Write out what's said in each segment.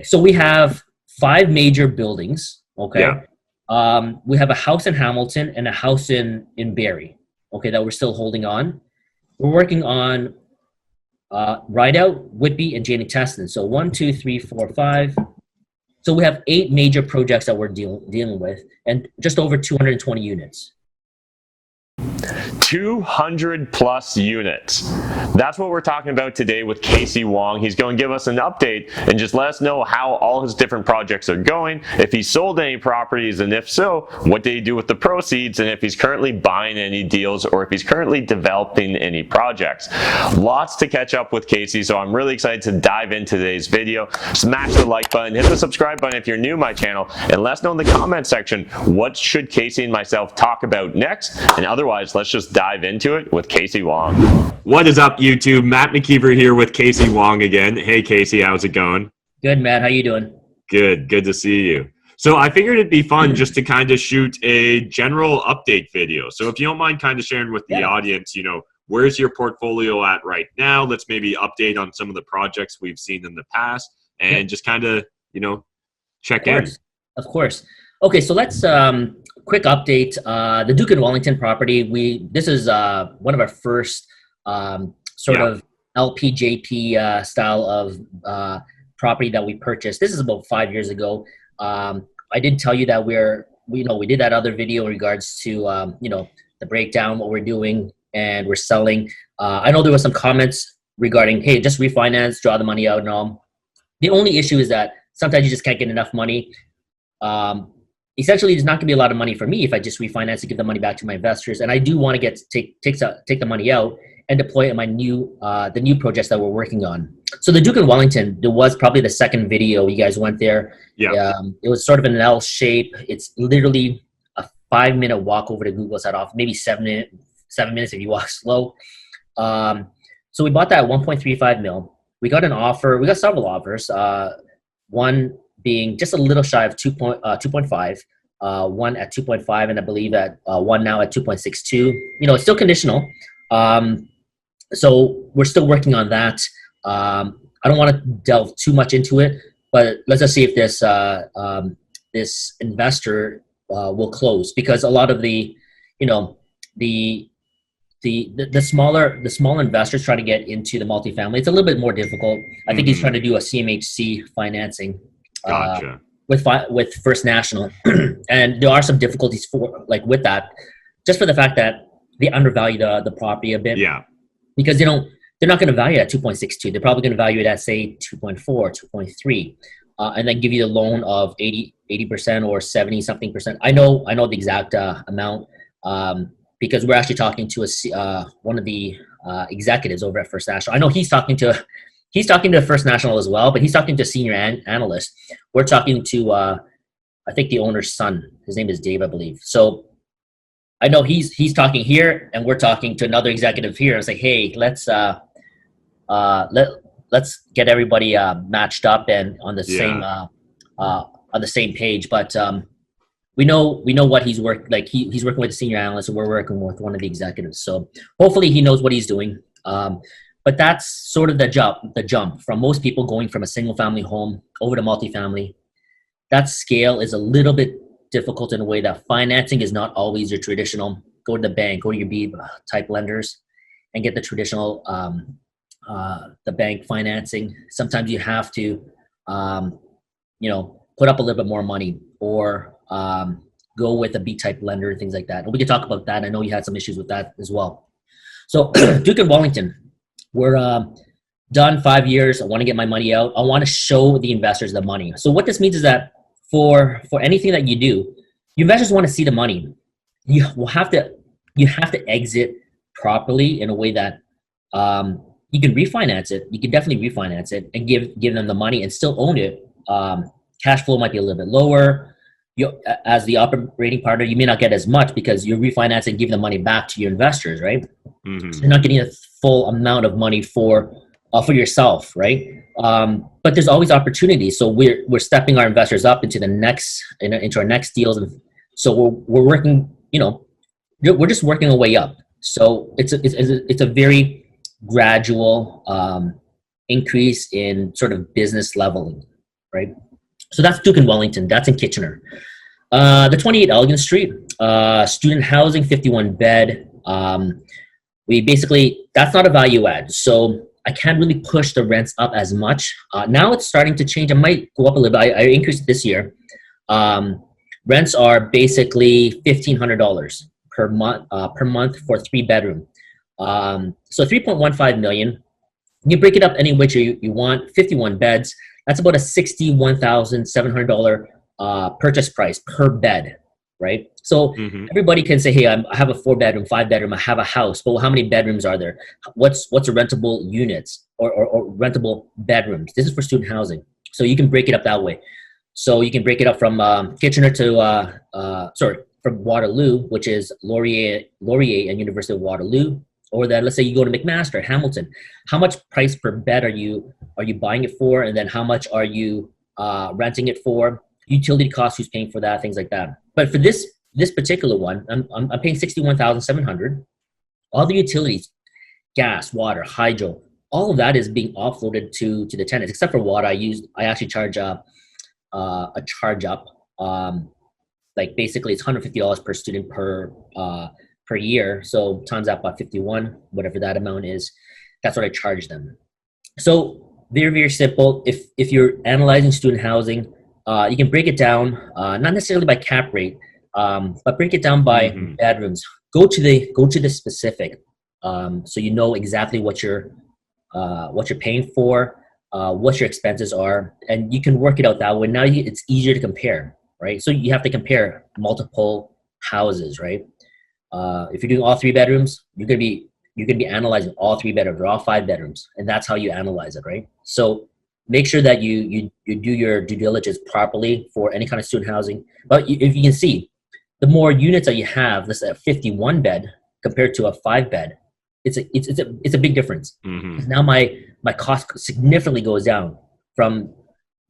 So we have 5 major buildings, okay? Yeah. We have a house in Hamilton and a house in Barrie, okay, that we're still holding on. We're working on Rideout, Whitby, and Janie Teston. So 1, 2, 3, 4, 5. So we have 8 major projects that we're dealing with, and just over 220 units. 200 plus units. That's what we're talking about today with Kasey Wong. He's going to give us an update and just let us know how all his different projects are going, if he sold any properties, and if so, what did he do with the proceeds, and if he's currently buying any deals or if he's currently developing any projects. Lots to catch up with Kasey, so I'm really excited to dive into today's video. Smash the like button, hit the subscribe button if you're new to my channel, and let us know in the comment section what should Kasey and myself talk about next, and otherwise let's just dive into it with Kasey Wong. What is up, YouTube? Matt McKeever here with Kasey Wong again. Hey, Kasey, how's it going? Good, Matt. How you doing? Good to see you. So I figured it'd be fun just to kind of shoot a general update video. So if you don't mind kind of sharing with the audience, you know, where's your portfolio at right now? Let's maybe update on some of the projects we've seen in the past and just kind of, you know, check in. Of course. Okay, so let's quick update. The Duke and Wellington property. This is one of our first sort of LPJP style of property that we purchased. This is about 5 years ago. I did tell you that we did that other video in regards to the breakdown, what we're doing, and we're selling. I know there was some comments regarding, hey, just refinance, draw the money out and all. The only issue is that sometimes you just can't get enough money. Essentially, there's not going to be a lot of money for me if I just refinance and give the money back to my investors. And I do want to take the money out and deploy it in my the new projects that we're working on. So the Duke and Wellington, there was probably the second video you guys went there. Yeah. It was sort of an L shape. It's literally a 5-minute walk over to Google's head office, maybe 7 minutes if you walk slow. So we bought that at 1.35 mil. We got an offer. We got several offers. One being just a little shy of 2.5, one at 2.5, and I believe that one now at 2.62. You know, it's still conditional. So we're still working on that. I don't want to delve too much into it, but let's just see if this this investor will close, because a lot of the smaller investors trying to get into the multifamily, it's a little bit more difficult. I think he's trying to do a CMHC financing. Gotcha. With First National, and there are some difficulties with that, just for the fact that they undervalue the property a bit. Yeah. Because they're not going to value it at 2.62. They're probably going to value it at, say, 2.4, 2.3, and then give you the loan of 80% or 70 something percent. I know the exact amount because we're actually talking to one of the executives over at First National. I know he's talking to First National as well, but he's talking to a senior analyst. We're talking to, I think, the owner's son. His name is Dave, I believe. So I know he's talking here, and we're talking to another executive here. It's like, hey, let's get everybody matched up and on the same page. But we know what he's he's working with the senior analyst, and we're working with one of the executives. So hopefully he knows what he's doing. But that's sort of the jump from most people going from a single family home over to multifamily. That scale is a little bit difficult in a way that financing is not always your traditional go to the bank, go to your B type lenders and get the traditional the bank financing. Sometimes you have to put up a little bit more money or go with a B type lender and things like that. And we can talk about that. I know you had some issues with that as well. So Duke and Wellington. We're done 5 years. I want to get my money out. I want to show the investors the money. So what this means is that for anything that you do, your investors want to see the money. You have to exit properly in a way that you can refinance it. You can definitely refinance it and give them the money and still own it. Cash flow might be a little bit lower. As the operating partner, you may not get as much because you're refinancing and giving the money back to your investors, right? Mm-hmm. So you're not getting a full amount of money for yourself, right? But there's always opportunities. So we're stepping our investors up into our next deals, and so we're working. We're just working our way up. So it's a very gradual increase in sort of business leveling. right? So that's Duke and Wellington. That's in Kitchener. The 28 Elgin Street, student housing, 51 bed. We basically, that's not a value add. So I can't really push the rents up as much. Now it's starting to change. I might go up a little bit. I increased it this year. Rents are basically $1,500 per month for 3-bedroom. So 3.15 million. You break it up any which you want. 51 beds. That's about a $61,700 purchase price per bed, right? So everybody can say, hey, I have a 4-bedroom, 5-bedroom, I have a house, but how many bedrooms are there? What's a rentable units or rentable bedrooms? This is for student housing. So you can break it up that way. So you can break it up from Kitchener to, from Waterloo, which is Laurier and University of Waterloo. Or that, let's say you go to McMaster, Hamilton. How much price per bed are you buying it for? And then how much are you renting it for? Utility costs, who's paying for that, things like that. But for this particular one, I'm paying $61,700. All the utilities, gas, water, hydro, all of that is being offloaded to the tenants, except for water. I actually charge a charge up. Like basically it's $150 per student per year. So times that by 51, whatever that amount is, that's what I charge them. So very, very simple. If you're analyzing student housing, you can break it down, not necessarily by cap rate, but break it down by bedrooms. Go to the specific, so you know exactly what you're paying for, what your expenses are, and you can work it out that way. Now it's easier to compare, right? So you have to compare multiple houses, right? If you're doing all 3 bedrooms, you're gonna be analyzing all 3 bedrooms or all 5 bedrooms, and that's how you analyze it, right? So make sure that you do your due diligence properly for any kind of student housing. But if you can see, the more units that you have, let's say a 51 bed compared to a 5 bed, it's a big difference. Now my cost significantly goes down. From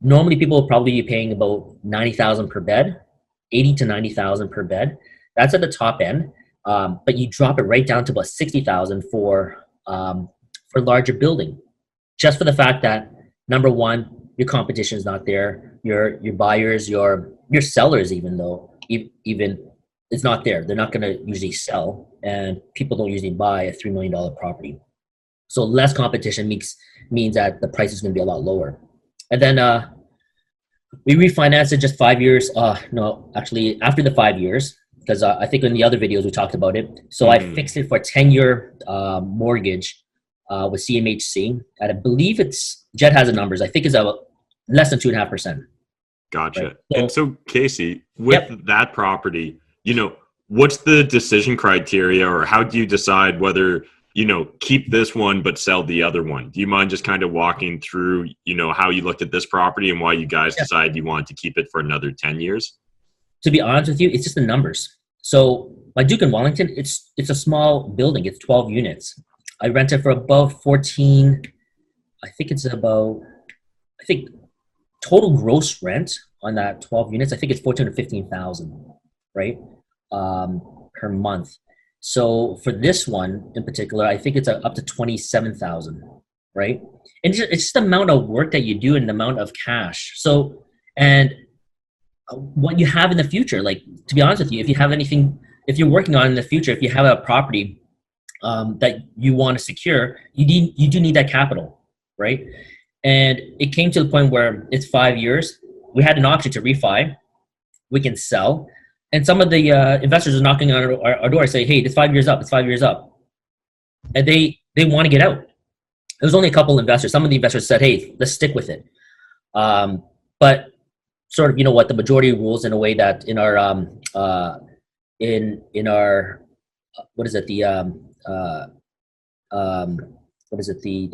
normally people will probably be paying about $90,000 per bed, $80,000 to $90,000 per bed. That's at the top end. But you drop it right down to about $60,000 for larger building, just for the fact that number one, your competition is not there. Your buyers, your sellers, even it's not there. They're not going to usually sell, and people don't usually buy a $3 million property. So less competition means that the price is going to be a lot lower. And then we refinanced it just 5 years. No, actually after the 5 years. Because I think in the other videos we talked about it. So I fixed it for a 10-year mortgage with CMHC. And I believe Jed has the numbers. I think it's about less than 2.5%. Gotcha. Right? And so Kasey, with that property, what's the decision criteria, or how do you decide whether, keep this one but sell the other one? Do you mind just kind of walking through, how you looked at this property and why you guys decided you wanted to keep it for another 10 years? To be honest with you, it's just the numbers. So my Duke and Wellington, it's a small building. It's 12 units. I rent it for about 14. I think total gross rent on that 12 units, I think it's 14 to 15,000, right? Per month. So for this one in particular, I think it's up to 27,000, right? And it's just the amount of work that you do and the amount of cash. So, and what you have in the future, like, to be honest with you, if you're working on in the future, if you have a property that you want to secure, you do need that capital, right? And it came to the point where it's 5 years. We had an option to refi. We can sell. And some of the investors are knocking on our door and say, hey, it's 5 years up. It's 5 years up. And they want to get out. There was only a couple investors. Some of the investors said, hey, let's stick with it. But sort of, the majority rules in a way that in our in our what is it, the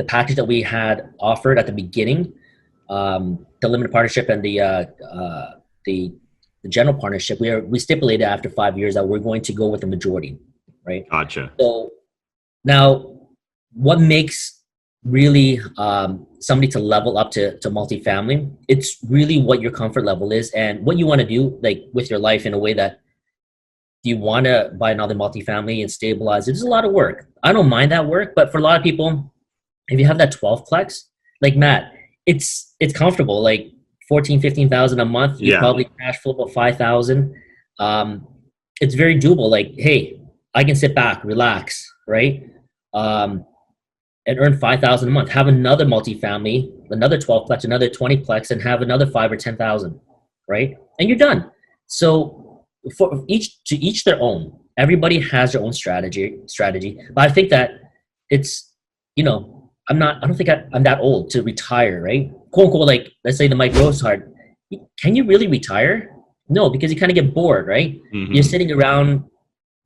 package that we had offered at the beginning, the limited partnership and the general partnership, we stipulated after 5 years that we're going to go with the majority, right? Gotcha. So now, what makes really somebody to level up to multifamily, it's really what your comfort level is and what you want to do, like, with your life in a way that you want to buy another multifamily and stabilize it. It's a lot of work. I don't mind that work, but for a lot of people, if you have that 12plex, like Matt, it's comfortable. Like 14, 15,000 a month. You Yeah. probably cash flow about 5,000. It's very doable. Like, hey, I can sit back, relax, right? And earn 5,000 a month. Have another multifamily, another 12plex, another 20plex, and have another 5 or 10,000, right? And you're done. So for each their own. Everybody has their own strategy. But I think that it's, you know, I don't think I'm that old to retire, right? Quote unquote, like, let's say the Mike Rose card. Can you really retire? No, because you kind of get bored, right? Mm-hmm. You're sitting around,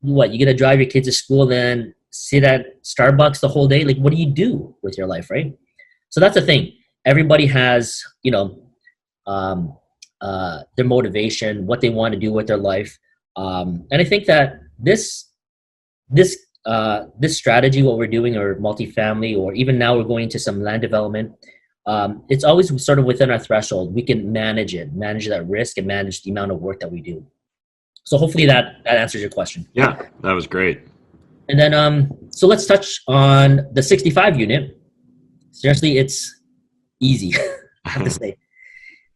what, you got to drive your kids to school, then sit at Starbucks the whole day. Like, what do you do with your life, right? So that's the thing. Everybody has, you know, their motivation, what they want to do with their life. And I think that this strategy, what we're doing, or multifamily, or even now we're going to some land development, it's always sort of within our threshold. We can manage that risk, and manage the amount of work that we do. So hopefully that answers your question. Yeah, that was great. And then, so let's touch on the 65 unit. Seriously, it's easy. I have to say,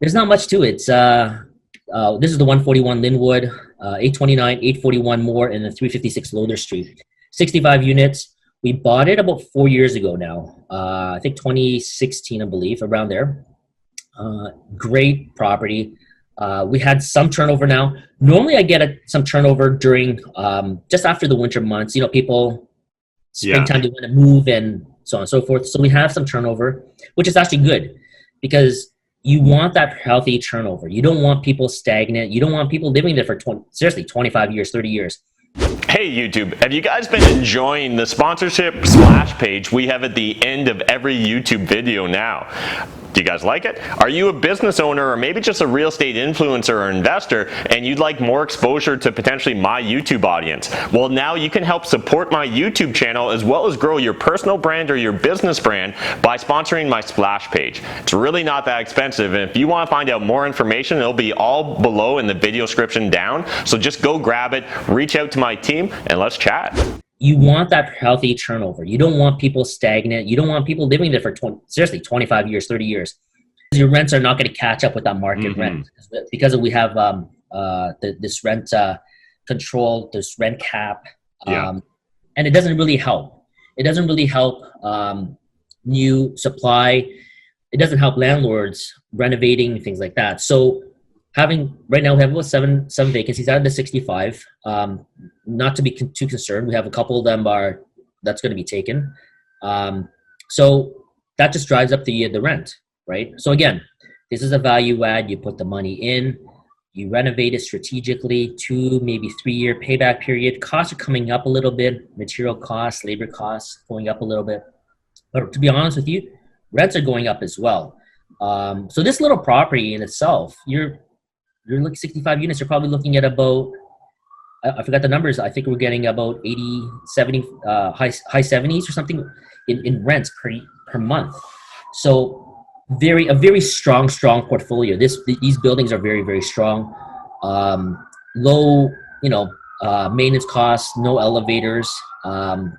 there's not much to it. This is the 141 Linwood, 829, 841 MOAR, and the 356 Loader Street. 65 units. We bought it about 4 years ago now. I think 2016, I believe, around there. Great property. We had some turnover now. Normally I get some turnover during, just after the winter months. You know, people, springtime, they want to move and so on and so forth. So we have some turnover, which is actually good, because you want that healthy turnover. You don't want people stagnant. You don't want people living there for 25 years, 30 years. Hey YouTube, have you guys been enjoying the sponsorship splash page we have at the end of every YouTube video now? Do you guys like it? Are you a business owner, or maybe just a real estate influencer or investor, and you'd like more exposure to potentially my YouTube audience? Well, now you can help support my YouTube channel, as well as grow your personal brand or your business brand, by sponsoring my splash page. It's really not that expensive, and if you want to find out more information, it'll be all below in the video description down. So just go grab it, reach out to my team, and let's chat. You want that healthy turnover. You don't want people stagnant. You don't want people living there for 25 years, 30 years. Your rents are not going to catch up with that market rent, because we have this rent control, this rent cap, and it doesn't really help. It doesn't really help new supply. It doesn't help landlords renovating, things like that. So right now we have about seven vacancies out of the 65. Not to be too concerned. We have a couple of them that's going to be taken. So that just drives up the rent, right? So again, this is a value add. You put the money in, you renovate it strategically, 2, maybe 3-year payback period. Costs are coming up a little bit. Material costs, labor costs going up a little bit. But to be honest with you, rents are going up as well. So this little property in itself, you're looking 65 units, you're probably looking at about, I forgot the numbers. I think we're getting about 80, 70, high 70s or something in rents per month. So a very strong portfolio. These buildings are very, very strong. Low, maintenance costs, no elevators. Basically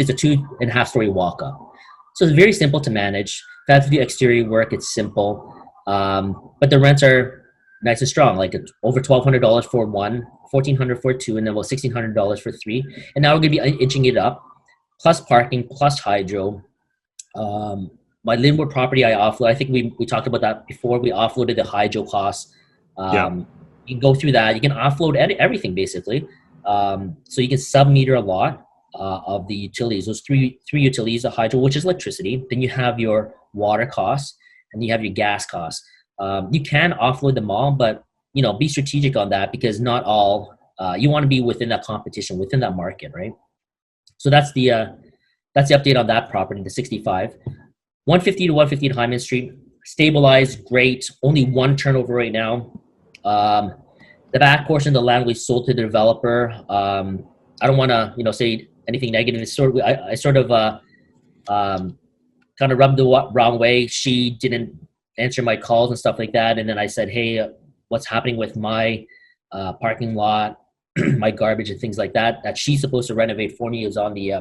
it's a 2.5-story walk up. So it's very simple to manage. If I have to do exterior work, it's simple. But the rents are nice and strong, like it's over $1,200 for one, $1,400 for two, and then about $1,600 for three. And now we're gonna be inching it up, plus parking, plus hydro. My Linwood property I offload. I think we talked about that before. We offloaded the hydro costs. You can go through that. You can offload everything basically. So you can sub-meter a lot of the utilities. Those three utilities, the hydro, which is electricity. Then you have your water costs, and you have your gas costs. You can offload them all, but be strategic on that, because not all. You want to be within that competition, within that market, right? So that's the update on that property, the 65. 150 to 115 Hyman Street, stabilized, great. Only one turnover right now. The back portion of the land we sold to the developer. I don't want to say anything negative. It's I sort of kind of rubbed the wrong way. She didn't answer my calls and stuff like that. And then I said, hey, what's happening with my parking lot, my garbage and things like that she's supposed to renovate for me. It was on the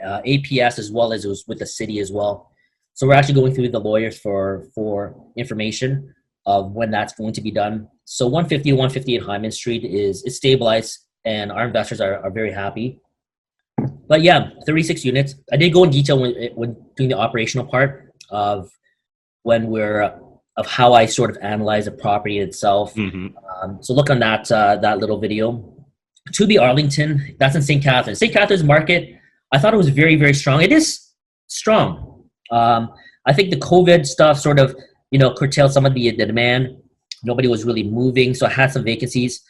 APS, as well as it was with the city as well. So we're actually going through the lawyers for information of when that's going to be done. So 150 to 158 Hyman Street is stabilized, and our investors are very happy. But yeah, 36 units. I did go in detail when doing the operational part of of how I sort of analyze the property itself. So look on that that little video. To be Arlington, that's in St. Catharines. St. Catharines market, I thought it was very, very strong. It is strong. I think the COVID stuff sort of, curtailed some of the demand. Nobody was really moving, so I had some vacancies.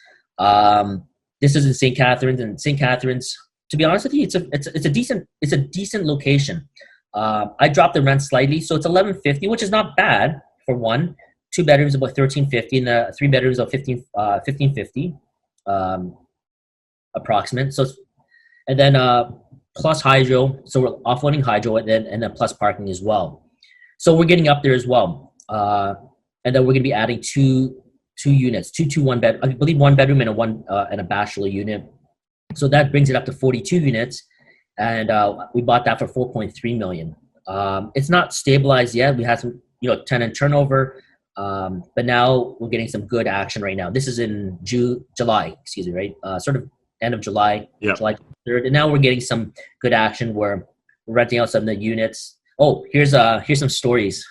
This is in St. Catharines, and St. Catharines, to be honest with you, it's a decent location. I dropped the rent slightly, so it's $11.50, which is not bad for one. 2 bedrooms about $13.50, and the 3 bedrooms about $15.50, approximate. So, and then plus hydro, so we're offloading hydro, and then plus parking as well. So we're getting up there as well, and then we're going to be adding two units, two 1 bed, I believe 1 bedroom and a bachelor unit. So that brings it up to 42 units, and we bought that for $4.3 million. It's not stabilized yet. We had some, tenant turnover, but now we're getting some good action right now. This is in July, excuse me, right? Sort of end of July, July 3rd, and now we're getting some good action where we're renting out some of the units. Oh, here's some stories.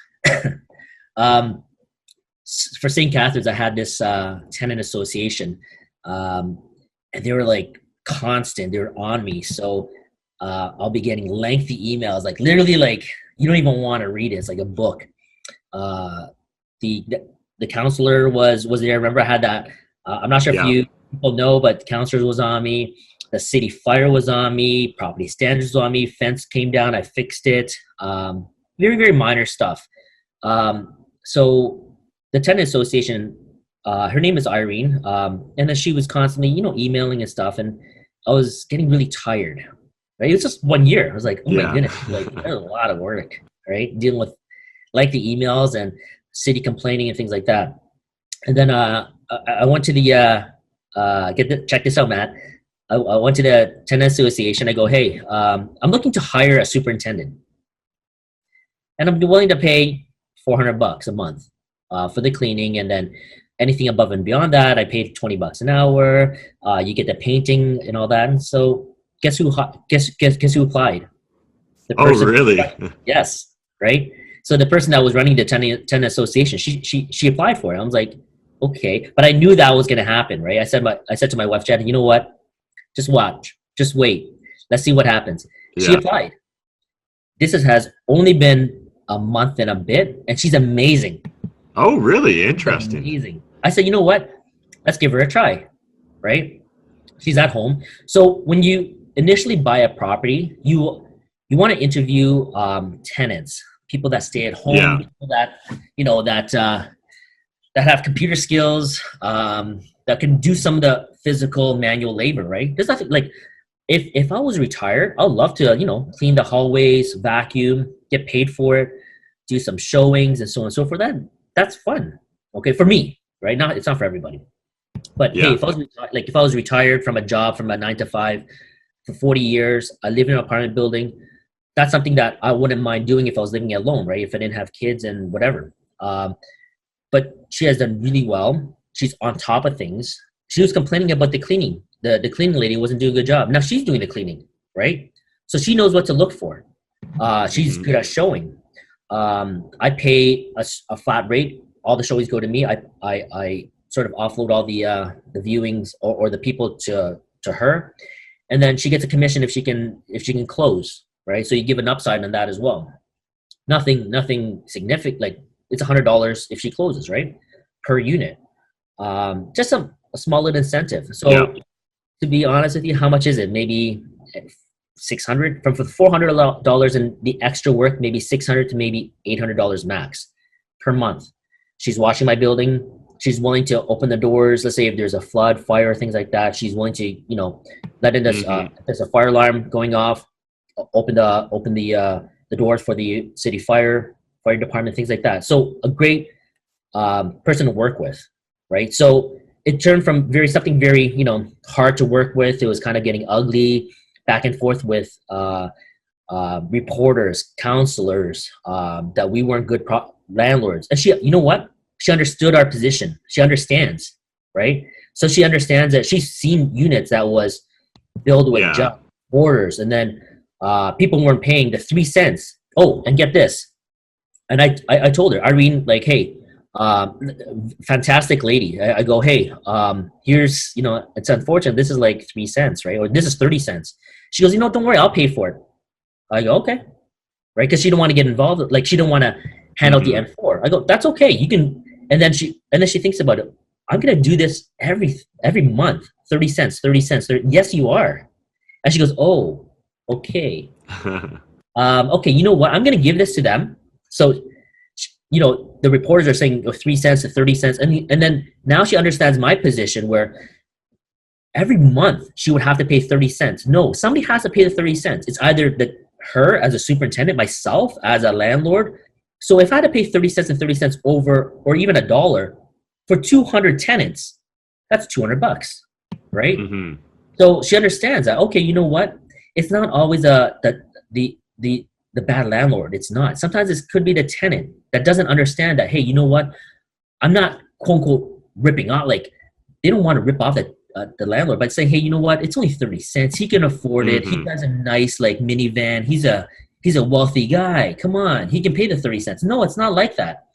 For St. Catharines, I had this tenant association, and they were like constant. They were on me, so I'll be getting lengthy emails, like literally, like you don't even want to read it. It's like a book. The counselor was there. I remember I had that. I'm not sure if you people know, but the counselor was on me. The city fire was on me. Property standards was on me. Fence came down. I fixed it. Very, very minor stuff. So the tenant association, her name is Irene, and then she was constantly, emailing and stuff, and I was getting really tired. Right? It was just 1 year. I was like, oh my goodness, like there's a lot of work, right? Dealing with like the emails and city complaining and things like that. And then I went to the check this out, Matt. I went to the tenant association. I go, hey, I'm looking to hire a superintendent, and I'm willing to pay $400 a month for the cleaning, and then anything above and beyond that, I paid $20 an hour. You get the painting and all that. And so, guess who applied? The person really? Yes, right. So the person that was running the tenant association, she applied for it. I was like, okay, but I knew that was going to happen, right? I said to my wife, Jen, you know what? Just watch, just wait. Let's see what happens. Yeah. She applied. This has only been a month and a bit, and she's amazing. Oh, really? Interesting. Amazing. I said, you know what? Let's give her a try, right? She's at home. So when you initially buy a property, you want to interview tenants, people that stay at home, people that that have computer skills, that can do some of the physical manual labor, right? There's nothing like, if I was retired, I'd love to, clean the hallways, vacuum, get paid for it, do some showings and so on and so forth. That's fun. Okay. For me, right? It's not for everybody, but hey, if I was retired from a job, from a 9 to 5 for 40 years, I live in an apartment building. That's something that I wouldn't mind doing if I was living alone, right? If I didn't have kids and whatever. But she has done really well. She's on top of things. She was complaining about the cleaning. The cleaning lady wasn't doing a good job. Now she's doing the cleaning, right? So she knows what to look for. She's good at showing. I pay a flat rate. All the showings go to me. I sort of offload all the viewings or the people to her, and then she gets a commission if she can close, right? So you give an upside on that as well. Nothing significant. Like it's $100 if she closes, right, per unit. Just a small little incentive. So to be honest with you, how much is it? Maybe $600 from $400 and the extra work, maybe $600 to maybe $800 max per month. She's watching my building. She's willing to open the doors. Let's say if there's a flood, fire, things like that. She's willing to, let in this. There's a fire alarm going off. Open the doors for the city fire department, things like that. So a great person to work with, right? So it turned from something very hard to work with. It was kind of getting ugly, back and forth with reporters, counselors, that we weren't good landlords. And she, you know what? She understood our position. She understands, right? So she understands that she's seen units that was built with junk orders, and then people weren't paying the 3 cents. Oh, and get this. And I told her, Irene, like, hey, fantastic lady. I go, hey, here's, you know, it's unfortunate. This is like 3 cents, right? Or this is 30 cents. She goes, you know, don't worry, I'll pay for it. I go, okay, right? Because she don't want to get involved. Like, she don't want to hand out the N4. I go, that's okay. You can. And then she thinks about it. I'm gonna do this every month, 30 cents, 30 cents. Yes, you are. And she goes, oh, okay. Okay, you know what? I'm gonna give this to them. So, you know, the reporters are saying 3 cents to 30 cents, and then now she understands my position where every month she would have to pay 30 cents. No, somebody has to pay the 30 cents. It's either her as a superintendent, myself as a landlord. So if I had to pay 30 cents and 30 cents over, or even $1 for 200 tenants, that's $200, right? So she understands that. Okay, you know what? It's not always the bad landlord. It's not. Sometimes it could be the tenant that doesn't understand that. Hey, you know what? I'm not quote unquote ripping off. Like, they don't want to rip off the landlord, but saying, hey, you know what? It's only 30 cents. He can afford it. He has a nice like minivan. He's a wealthy guy. Come on, he can pay the 30 cents. No, it's not like that.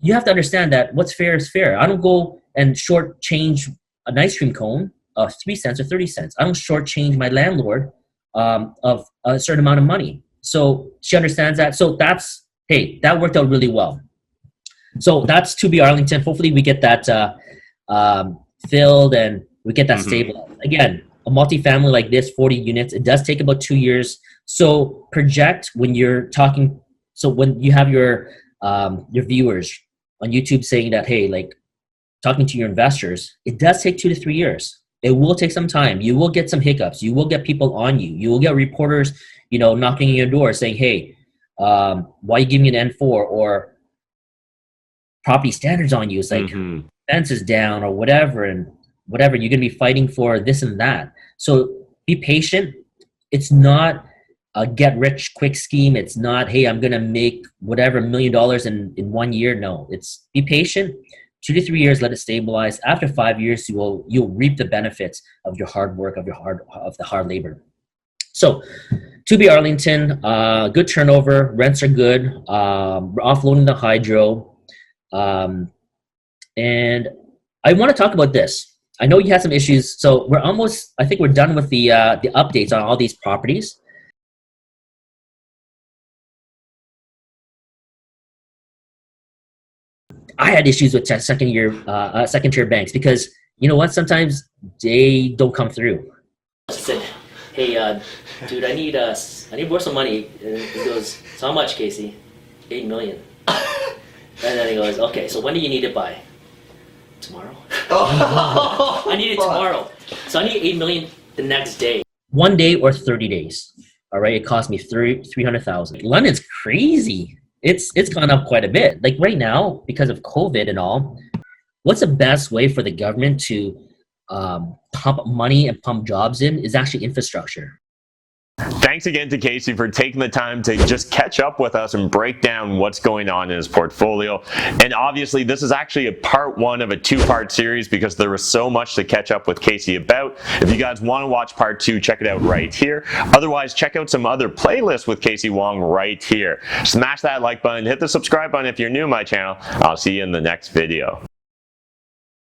You have to understand that what's fair is fair. I don't go and shortchange an ice cream cone of 3 cents or 30 cents. I don't shortchange my landlord of a certain amount of money. So she understands that. So that's, hey, that worked out really well. So that's to be Arlington. Hopefully we get that filled and we get that stabilized. Again, a multifamily like this, 40 units, it does take about 2 years. So project when you're talking. So when you have your viewers on YouTube saying that, hey, like talking to your investors, it does take 2 to 3 years. It will take some time. You will get some hiccups. You will get people on you. You will get reporters, you know, knocking on your door saying, hey, why are you giving me an N4, or property standards on you? It's like fence is down or whatever, and whatever. You're going to be fighting for this and that. So be patient. It's not a get rich quick scheme. It's not, hey, I'm going to make whatever $1 million in 1 year. No, it's be patient. 2 to 3 years, let it stabilize. After 5 years, you'll reap the benefits of your hard work, of the hard labor. So, to be Arlington, good turnover, rents are good. We're offloading the hydro, and I want to talk about this. I know you had some issues, so we're almost. I think we're done with the updates on all these properties. I had issues with second tier banks because, you know what, sometimes they don't come through. I said, hey, dude, I need more some money. And he goes, so how much, Kasey? 8 million. And then he goes, okay, so when do you need it by? Tomorrow. I need it tomorrow. So I need 8 million the next day. 1 day or 30 days. All right, it cost me 300,000. London's crazy. It's gone up quite a bit. Like right now, because of COVID and all, what's the best way for the government to pump money and pump jobs in is actually infrastructure. Thanks again to Kasey for taking the time to just catch up with us and break down what's going on in his portfolio. And obviously, this is actually a part 1 of a 2-part series because there was so much to catch up with Kasey about. If you guys want to watch part 2, check it out right here. Otherwise, check out some other playlists with Kasey Wong right here. Smash that like button, hit the subscribe button if you're new to my channel. I'll see you in the next video.